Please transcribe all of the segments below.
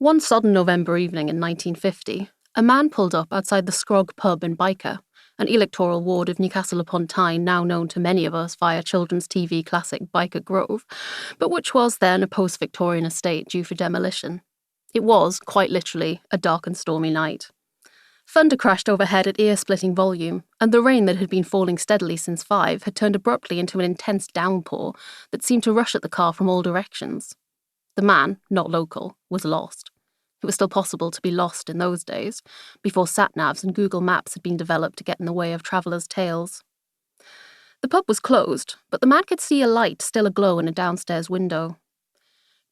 One sodden November evening in 1950, a man pulled up outside the Scrog pub in Byker, an electoral ward of Newcastle upon Tyne now known to many of us via children's TV classic Byker Grove, but which was then a post-Victorian estate due for demolition. It was, quite literally, a dark and stormy night. Thunder crashed overhead at ear-splitting volume, and the rain that had been falling steadily since 5 had turned abruptly into an intense downpour that seemed to rush at the car from all directions. The man, not local, was lost. It was still possible to be lost in those days, before sat-navs and Google Maps had been developed to get in the way of travellers' tales. The pub was closed, but the man could see a light still aglow in a downstairs window.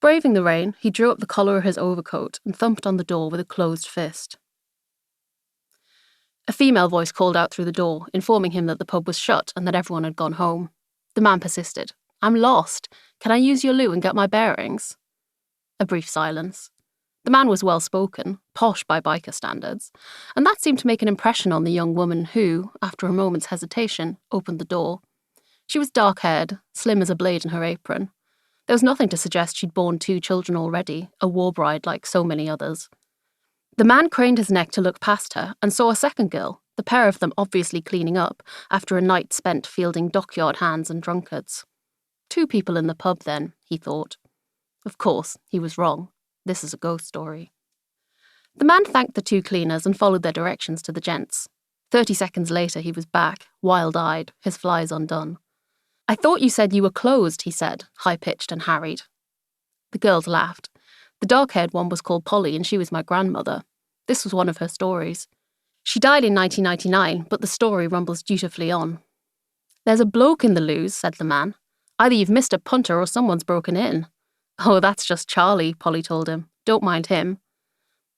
Braving the rain, he drew up the collar of his overcoat and thumped on the door with a closed fist. A female voice called out through the door, informing him that the pub was shut and that everyone had gone home. The man persisted. "I'm lost. Can I use your loo and get my bearings?" A brief silence. The man was well-spoken, posh by Byker standards, and that seemed to make an impression on the young woman who, after a moment's hesitation, opened the door. She was dark-haired, slim as a blade in her apron. There was nothing to suggest she'd borne 2 children already, a war bride like so many others. The man craned his neck to look past her and saw a second girl, the pair of them obviously cleaning up after a night spent fielding dockyard hands and drunkards. 2 people in the pub then, he thought. Of course, he was wrong. This is a ghost story. The man thanked the 2 cleaners and followed their directions to the gents. 30 seconds later he was back, wild-eyed, his flies undone. "I thought you said you were closed," he said, high-pitched and harried. The girls laughed. The dark-haired one was called Polly and she was my grandmother. This was one of her stories. She died in 1999, but the story rumbles dutifully on. "There's a bloke in the loos," said the man. "Either you've missed a punter or someone's broken in." "Oh, that's just Charlie," Polly told him. "Don't mind him."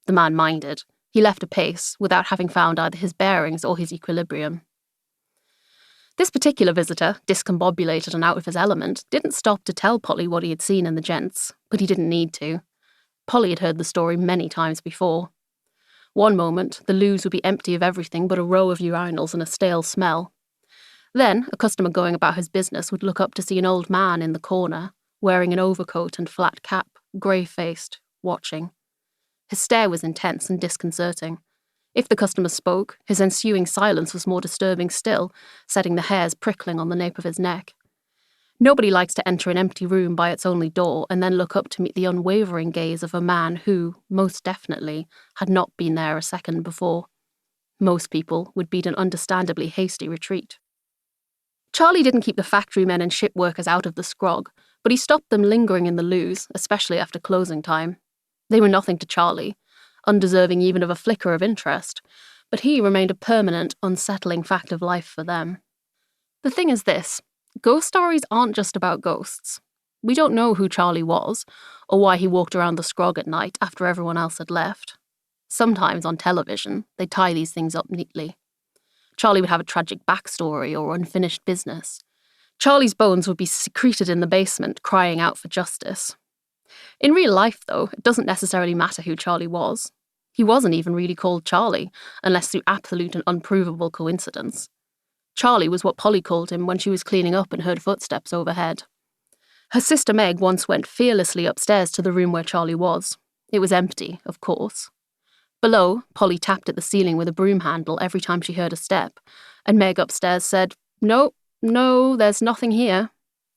The man minded. He left a pace, without having found either his bearings or his equilibrium. This particular visitor, discombobulated and out of his element, didn't stop to tell Polly what he had seen in the gents, but he didn't need to. Polly had heard the story many times before. One moment, the loos would be empty of everything but a row of urinals and a stale smell. Then, a customer going about his business would look up to see an old man in the corner, wearing an overcoat and flat cap, grey-faced, watching. His stare was intense and disconcerting. If the customer spoke, his ensuing silence was more disturbing still, setting the hairs prickling on the nape of his neck. Nobody likes to enter an empty room by its only door and then look up to meet the unwavering gaze of a man who, most definitely, had not been there a second before. Most people would beat an understandably hasty retreat. Charlie didn't keep the factory men and ship workers out of the Scrog, but he stopped them lingering in the loos, especially after closing time. They were nothing to Charlie, undeserving even of a flicker of interest, but he remained a permanent, unsettling fact of life for them. The thing is this, ghost stories aren't just about ghosts. We don't know who Charlie was, or why he walked around the Scrog at night after everyone else had left. Sometimes on television, they tie these things up neatly. Charlie would have a tragic backstory or unfinished business. Charlie's bones would be secreted in the basement, crying out for justice. In real life, though, it doesn't necessarily matter who Charlie was. He wasn't even really called Charlie, unless through absolute and unprovable coincidence. Charlie was what Polly called him when she was cleaning up and heard footsteps overhead. Her sister Meg once went fearlessly upstairs to the room where Charlie was. It was empty, of course. Below, Polly tapped at the ceiling with a broom handle every time she heard a step, and Meg upstairs said, No, there's nothing here."